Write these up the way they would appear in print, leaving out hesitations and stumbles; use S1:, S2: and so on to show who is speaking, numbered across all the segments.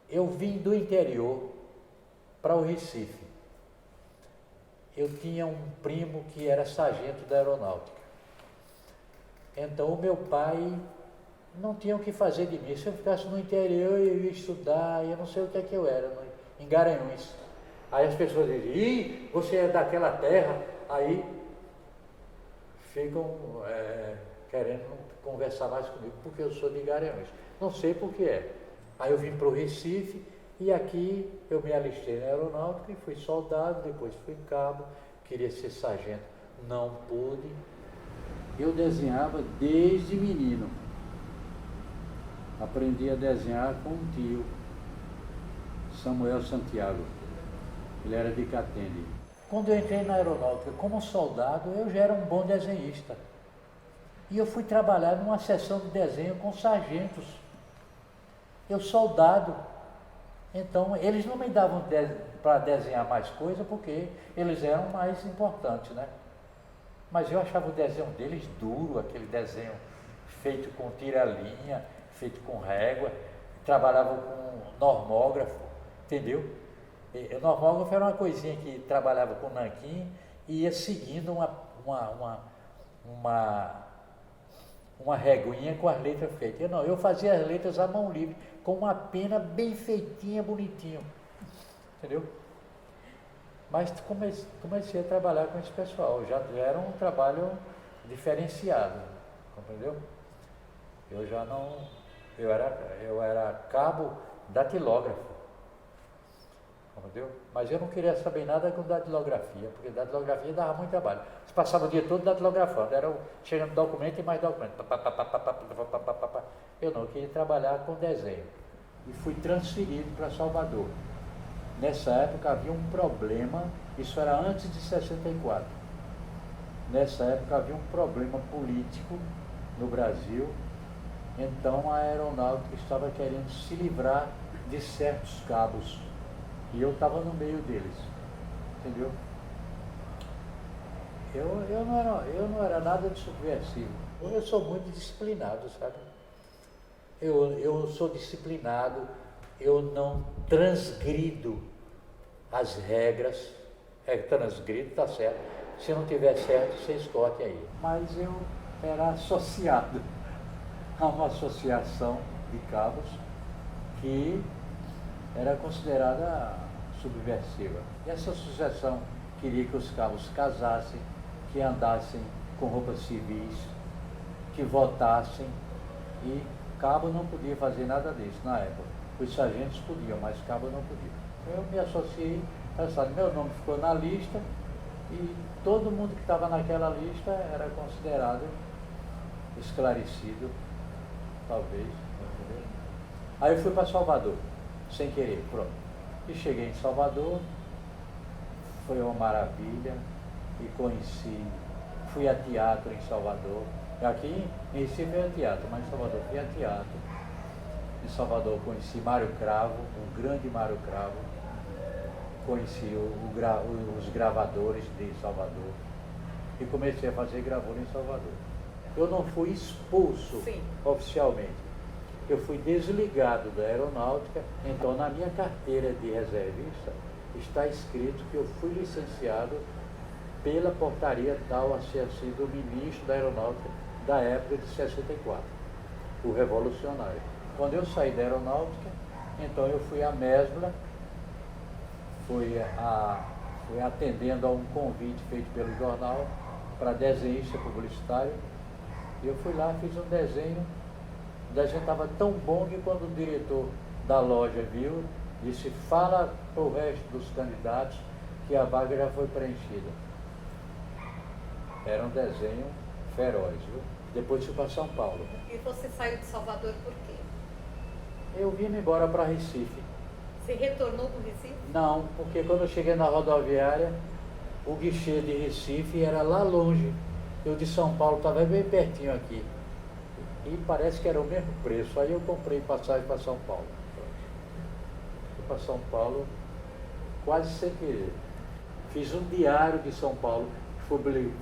S1: Eu vim do interior para o Recife. Eu tinha um primo que era sargento da aeronáutica. Então o meu pai não tinha o que fazer de mim. Se eu ficasse no interior, eu ia estudar, eu não sei o que é que eu era, em Garanhuns. Aí as pessoas dizem, ih, você é daquela terra, aí ficam querendo conversar mais comigo, porque eu sou de Garanhuns. Não sei por que é. Aí eu vim para o Recife e aqui eu me alistei na aeronáutica e fui soldado, depois fui cabo, queria ser sargento, não pude. Eu desenhava desde menino. Aprendi a desenhar com um tio, Samuel Santiago. Ele era de Catende. Quando eu entrei na aeronáutica como soldado, eu já era um bom desenhista. E eu fui trabalhar numa seção de desenho com sargentos. Eu soldado. Então, eles não me davam para desenhar mais coisa porque eles eram mais importantes, né? Mas eu achava o desenho deles duro, aquele desenho feito com tira-linha, feito com régua. Trabalhava com normógrafo, entendeu? O normógrafo era uma coisinha que trabalhava com nanquim e ia seguindo uma reguinha com as letras feitas. Eu fazia as letras à mão livre, com uma pena bem feitinha, bonitinho, entendeu? Mas comecei a trabalhar com esse pessoal, já era um trabalho diferenciado, compreendeu? Eu era cabo datilógrafo, entendeu? Mas eu não queria saber nada com datilografia, porque datilografia dava muito trabalho. Você passava o dia todo datilografando, era chegando documento e mais documento. Eu não, eu queria trabalhar com desenho. E fui transferido para Salvador. Nessa época havia um problema, isso era antes de 64. Nessa época havia um problema político no Brasil, então a aeronáutica estava querendo se livrar de certos cabos. E eu estava no meio deles, entendeu? Eu não era nada de subversivo. Eu sou muito disciplinado, sabe? Eu sou disciplinado, eu não transgrido as regras. Transgrido, tá certo. Se não tiver certo, você escote aí. Mas eu era associado a uma associação de cabos que era considerada subversiva. E essa associação queria que os cabos casassem, que andassem com roupas civis, que votassem, e cabo não podia fazer nada disso na época. Os sargentos podiam, mas cabo não podia. Então eu me associei, meu nome ficou na lista e todo mundo que estava naquela lista era considerado esclarecido, talvez, entendeu? Aí eu fui para Salvador, sem querer, pronto. E cheguei em Salvador, foi uma maravilha, e conheci, fui a teatro em Salvador. Aqui em Recife é teatro, mas em Salvador fui a teatro. Em Salvador conheci Mário Cravo, um grande Mário Cravo. Conheci os gravadores de Salvador e comecei a fazer gravura em Salvador. Eu não fui expulso oficialmente. Eu fui desligado da aeronáutica, então na minha carteira de reservista está escrito que eu fui licenciado pela portaria tal a ser sido o ministro da aeronáutica da época de 64, o revolucionário. Quando eu saí da aeronáutica, então eu fui à Mesbla, fui atendendo a um convite feito pelo jornal para desenhista publicitário, e eu fui lá, fiz um desenho. O desenho estava tão bom que quando o diretor da loja viu, disse, fala para o resto dos candidatos que a vaga já foi preenchida. Era um desenho feroz, viu? Depois fui para São Paulo.
S2: E você saiu de Salvador por quê?
S1: Eu vim embora para Recife.
S2: Você retornou para o Recife?
S1: Não, porque quando eu cheguei na rodoviária, o guichê de Recife era lá longe. Eu de São Paulo estava bem pertinho aqui. E parece que era o mesmo preço. Aí eu comprei passagem para São Paulo. Fui para São Paulo quase sem querer. Fiz um diário de São Paulo, que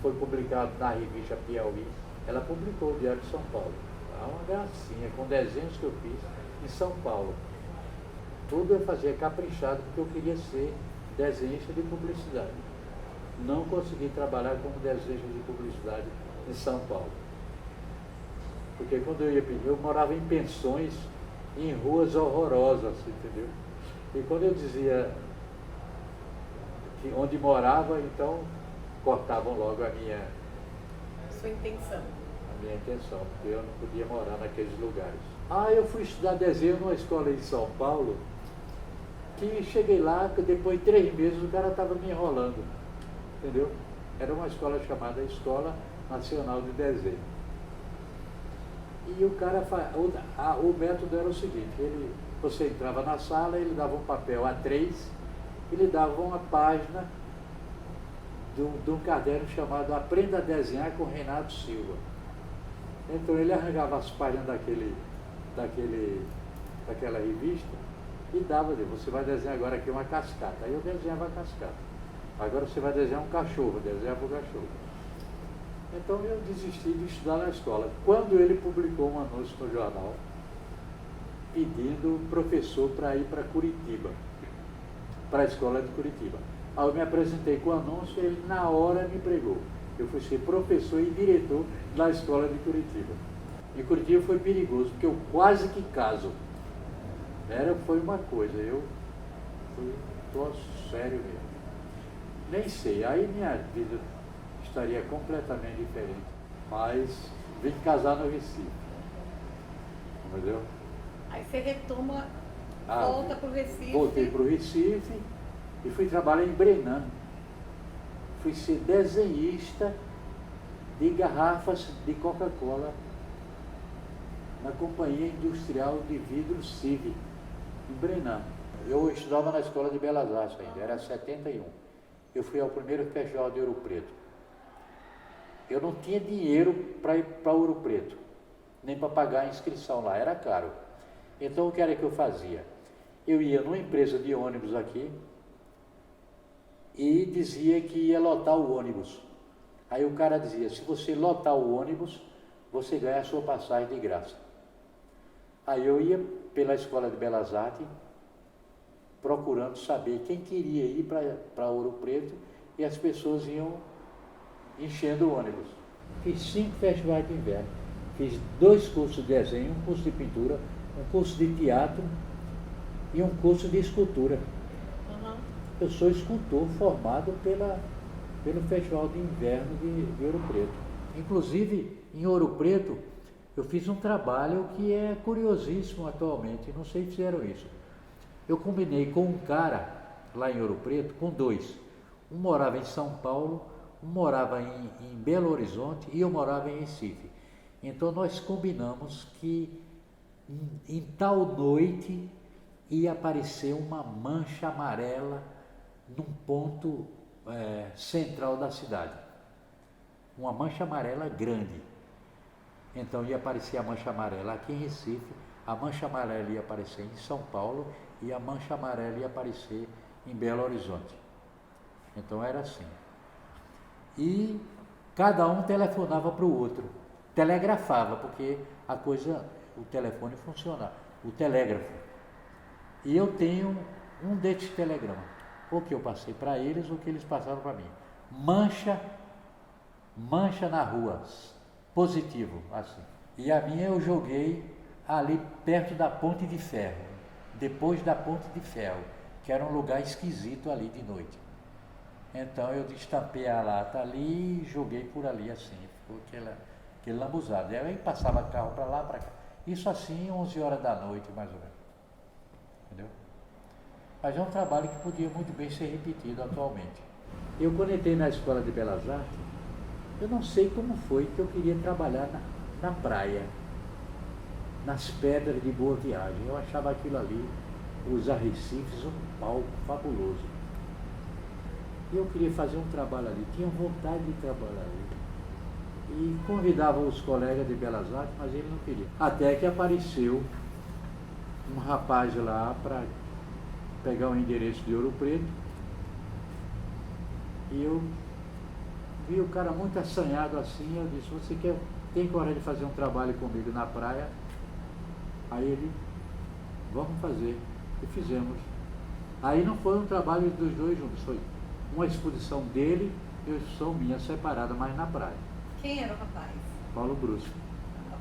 S1: foi publicado na revista Piauí. Ela publicou o Diário de São Paulo. Uma gracinha, com desenhos que eu fiz em São Paulo. Tudo eu fazia caprichado, porque eu queria ser desenhista de publicidade. Não consegui trabalhar como desenhista de publicidade em São Paulo. Porque quando eu ia pedir, eu morava em pensões, em ruas horrorosas, entendeu? E quando eu dizia que onde morava, então cortavam logo
S2: Sua intenção.
S1: a minha intenção, porque eu não podia morar naqueles lugares. Eu fui estudar desenho numa escola em São Paulo, que cheguei lá, que depois de 3 meses o cara estava me enrolando, entendeu? Era uma escola chamada Escola Nacional de Desenho. E o cara, o método era o seguinte, você entrava na sala, ele dava um papel A3, ele dava uma página de um caderno chamado Aprenda a Desenhar com Renato Silva. Então ele arrancava as páginas daquela revista e dava, você vai desenhar agora aqui uma cascata. Aí eu desenhava a cascata. Agora você vai desenhar um cachorro, desenhava o cachorro. Então eu desisti de estudar na escola. Quando ele publicou um anúncio no jornal, pedindo professor para ir para Curitiba, para a escola de Curitiba. Aí eu me apresentei com o anúncio e ele na hora me empregou. Eu fui ser professor e diretor na escola de Curitiba. E Curitiba foi perigoso, porque eu quase que caso. Foi uma coisa, eu estou sério mesmo. Nem sei, aí minha vida estaria completamente diferente. Mas vim casar no Recife. Entendeu?
S2: Aí você retoma, volta para o Recife.
S1: Voltei para o Recife e fui trabalhar em Brenan. Fui ser desenhista de garrafas de Coca-Cola na Companhia Industrial de Vidro Civi, em Brenan. Eu estudava na Escola de Belas Artes ainda, era 71. Eu fui ao primeiro festival de Ouro Preto. Eu não tinha dinheiro para ir para Ouro Preto, nem para pagar a inscrição lá, era caro. Então o que era que eu fazia? Eu ia numa empresa de ônibus aqui e dizia que ia lotar o ônibus. Aí o cara dizia, se você lotar o ônibus, você ganha a sua passagem de graça. Aí eu ia pela Escola de Belas Artes, procurando saber quem queria ir para Ouro Preto, e as pessoas iam enchendo o ônibus. Fiz 5 festivais de inverno. Fiz 2 cursos de desenho, um curso de pintura, um curso de teatro e um curso de escultura. Eu sou escultor formado pelo Festival de Inverno de Ouro Preto. Inclusive, em Ouro Preto, eu fiz um trabalho que é curiosíssimo atualmente, não sei se fizeram isso. Eu combinei com um cara lá em Ouro Preto, com 2. Um morava em São Paulo, um morava em Belo Horizonte e eu morava em Recife. Então nós combinamos que em tal noite ia aparecer uma mancha amarela num ponto central da cidade. Uma mancha amarela grande. Então ia aparecer a mancha amarela aqui em Recife, a mancha amarela ia aparecer em São Paulo e a mancha amarela ia aparecer em Belo Horizonte. Então era assim. E cada um telefonava para o outro. Telegrafava, porque o telefone funciona, o telégrafo. E eu tenho um desses telegramas, ou que eu passei para eles, ou que eles passaram para mim. Mancha na rua, positivo, assim. E a minha eu joguei ali perto da Ponte de Ferro, depois da Ponte de Ferro, que era um lugar esquisito ali de noite. Então eu destampei a lata ali e joguei por ali assim, ficou aquele lambuzado. E aí passava carro para lá, para cá. Isso assim, 11 horas da noite, mais ou menos. Entendeu? Mas é um trabalho que podia muito bem ser repetido atualmente. Eu, quando entrei na Escola de Belas Artes, eu não sei como foi que eu queria trabalhar na praia, nas pedras de Boa Viagem. Eu achava aquilo ali, os arrecifes, um palco fabuloso. E eu queria fazer um trabalho ali, tinha vontade de trabalhar ali. E convidava os colegas de Belas Artes, mas ele não queria. Até que apareceu um rapaz lá para pegar o endereço de Ouro Preto. E eu vi o cara muito assanhado assim, eu disse, você tem coragem de fazer um trabalho comigo na praia? Aí ele, vamos fazer. E fizemos. Aí não foi um trabalho dos dois juntos, foi uma exposição dele e uma exposição minha separada, mas na praia.
S2: Quem era o rapaz?
S1: Paulo Brusco,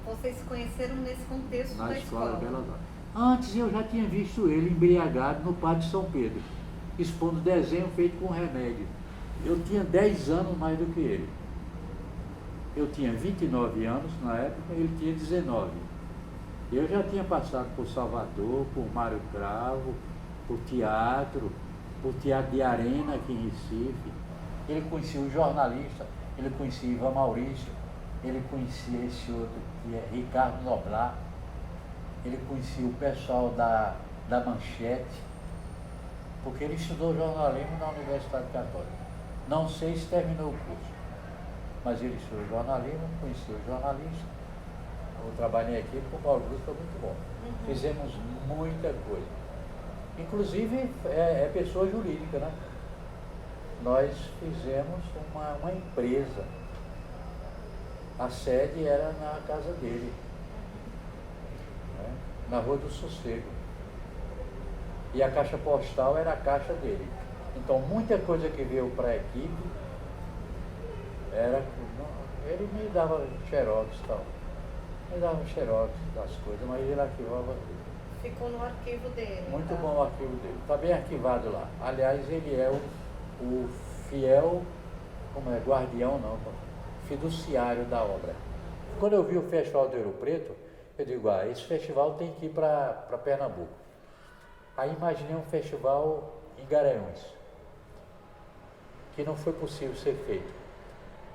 S2: Vocês se conheceram nesse contexto
S1: na
S2: da
S1: Escola
S2: escola?
S1: de Belas Artes. Antes eu já tinha visto ele embriagado no Pátio São Pedro, expondo desenho feito com remédio. Eu tinha 10 anos mais do que ele. Eu tinha 29 anos na época, ele tinha 19. Eu já tinha passado por Salvador, por Mário Cravo, por teatro de arena aqui em Recife. Ele conhecia o jornalista, ele conhecia Ivan Maurício, ele conhecia esse outro que é Ricardo Noblar, ele conhecia o pessoal da Manchete, porque ele estudou jornalismo na Universidade Católica. Não sei se terminou o curso, mas ele estudou jornalismo, conhecia o jornalista. Eu trabalhei aqui com o Paulo Brusco, foi muito bom. Fizemos muita coisa. Inclusive é pessoa jurídica, né? Nós fizemos uma empresa. A sede era na casa dele, né? Na Rua do Sossego. E a caixa postal era a caixa dele. Então muita coisa que veio para a equipe era. Ele me dava xerox e tal. Me dava xerox das coisas, mas ele arquivava tudo.
S2: Ficou no arquivo dele.
S1: Muito
S2: tá?
S1: bom o arquivo dele. Está bem arquivado lá. Aliás, ele é o fiel, como é, guardião não, fiduciário da obra. Quando eu vi o Festival do Ouro Preto, eu digo, esse festival tem que ir para Pernambuco. Aí imaginei um festival em Garanhuns, que não foi possível ser feito.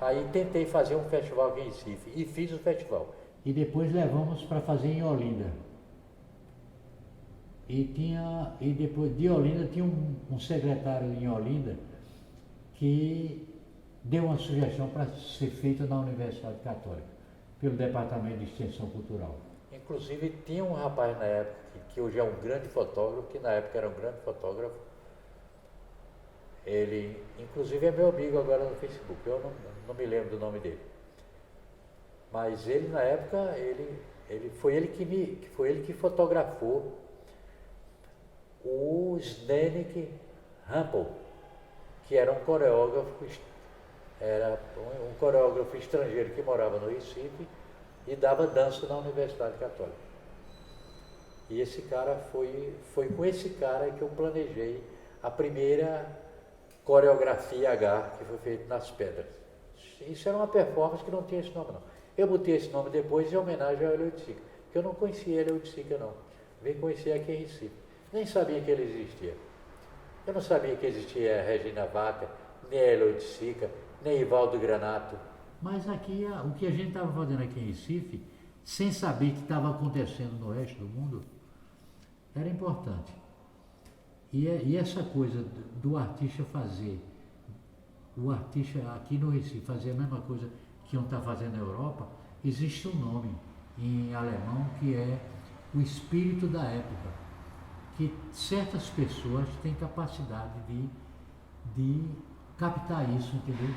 S1: Aí tentei fazer um festival aqui em Recife e fiz o festival. E depois levamos para fazer em Olinda. E depois de Olinda tinha um secretário em Olinda que deu uma sugestão para ser feita na Universidade Católica, pelo Departamento de Extensão Cultural. Inclusive tinha um rapaz na época, que hoje é um grande fotógrafo, que na época era um grande fotógrafo. Ele, inclusive, é meu amigo agora no Facebook, eu não me lembro do nome dele. Mas ele, na época, foi ele que fotografou o Zdeněk Hampel, que era um coreógrafo estrangeiro que morava no Recife e dava dança na Universidade Católica. E esse cara foi com esse cara que eu planejei a primeira coreografia H que foi feita nas pedras. Isso era uma performance que não tinha esse nome não. Eu botei esse nome depois em homenagem ao Hélio Oiticica, porque eu não conhecia Hélio Oiticica não. Vim conhecer aqui em Recife. Nem sabia que ele existia. Eu não sabia que existia Regina Vaca, nem Hélio Oiticica, nem Ivaldo Granato. Mas aqui, o que a gente estava fazendo aqui em Recife, sem saber que estava acontecendo no resto do mundo, era importante. E essa coisa do artista fazer, o artista aqui no Recife fazer a mesma coisa que um está fazendo na Europa, existe um nome em alemão que é o espírito da época, que certas pessoas têm capacidade de captar isso, entendeu?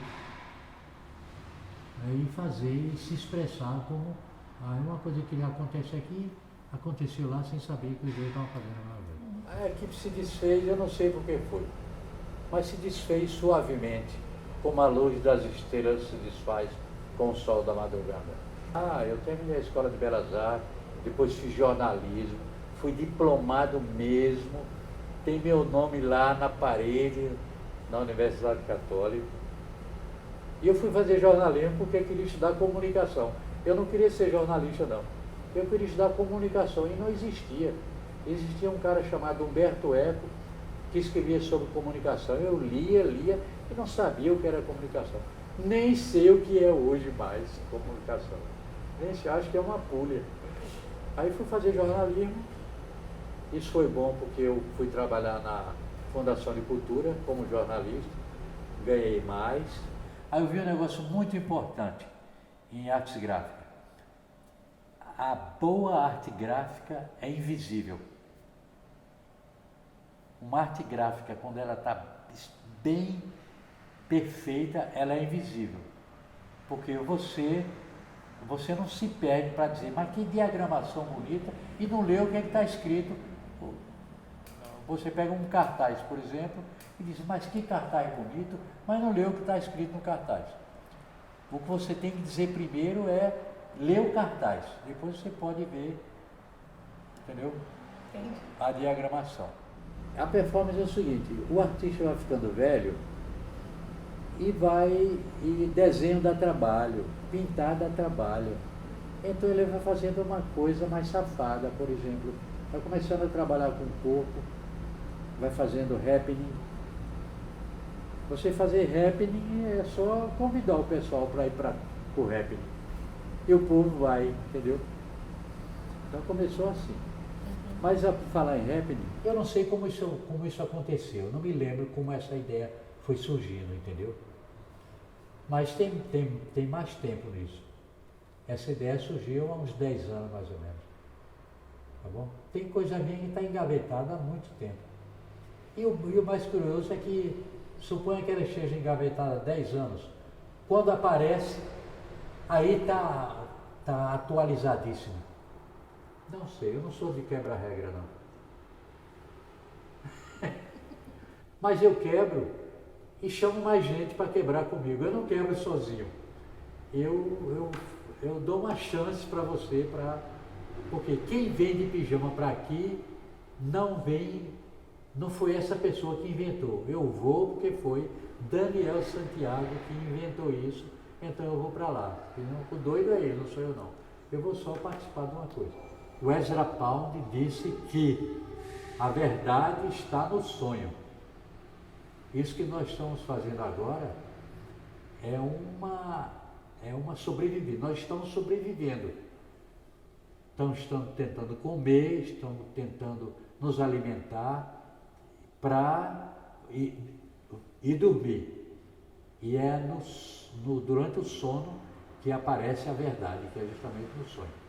S1: E fazer, se expressar como uma coisa que acontece aqui, aconteceu lá sem saber que os dois estavam fazendo a mesma coisa. A equipe se desfez, eu não sei por que foi, mas se desfez suavemente, como a luz das estrelas se desfaz com o sol da madrugada. Eu terminei a Escola de Belas Artes, depois fiz jornalismo, fui diplomado mesmo, tem meu nome lá na parede, na Universidade Católica. E eu fui fazer jornalismo porque eu queria estudar comunicação. Eu não queria ser jornalista não, eu queria estudar comunicação e não existia. Existia um cara chamado Humberto Eco, que escrevia sobre comunicação. Eu lia e não sabia o que era comunicação. Nem sei o que é hoje mais comunicação. Nem sei, acho que é uma pulha. Aí fui fazer jornalismo. Isso foi bom porque eu fui trabalhar na Fundação de Cultura como jornalista. Ganhei mais. Aí eu vi um negócio muito importante em artes gráficas. A boa arte gráfica é invisível. Uma arte gráfica, quando ela está bem perfeita, ela é invisível. Porque você não se perde para dizer, mas que diagramação bonita, e não lê o que está escrito Você pega um cartaz, por exemplo, e diz, mas que cartaz bonito, mas não lê o que está escrito no cartaz. O que você tem que dizer primeiro é ler o cartaz, depois você pode ver, entendeu?
S2: Entendi.
S1: A diagramação. A performance é o seguinte, o artista vai ficando velho e desenho dá trabalho, pintar dá trabalho. Então ele vai fazendo uma coisa mais safada, por exemplo, vai começando a trabalhar com o corpo, vai fazendo happening. Você fazer happening é só convidar o pessoal para ir para o happening. E o povo vai, entendeu? Então começou assim. Mas a falar em happening, eu não sei como isso aconteceu, eu não me lembro como essa ideia foi surgindo, entendeu? Mas tem mais tempo nisso. Essa ideia surgiu há uns 10 anos mais ou menos. Tá bom? Tem coisa minha que está engavetada há muito tempo. E o mais curioso é que, suponha que ela esteja engavetada há 10 anos, quando aparece, aí está atualizadíssima. Não sei, eu não sou de quebra-regra não. Mas eu quebro e chamo mais gente para quebrar comigo. Eu não quebro sozinho. Eu dou uma chance para você, porque quem vem de pijama para aqui não foi essa pessoa que inventou. Eu vou porque foi Daniel Santiago que inventou isso, então eu vou para lá. O doido é ele, não sou eu não. Eu vou só participar de uma coisa. O Ezra Pound disse que a verdade está no sonho. Isso que nós estamos fazendo agora é uma sobrevivência. Nós estamos sobrevivendo. Estamos tentando comer, estamos tentando nos alimentar e dormir. E é durante o sono que aparece a verdade, que é justamente no sonho.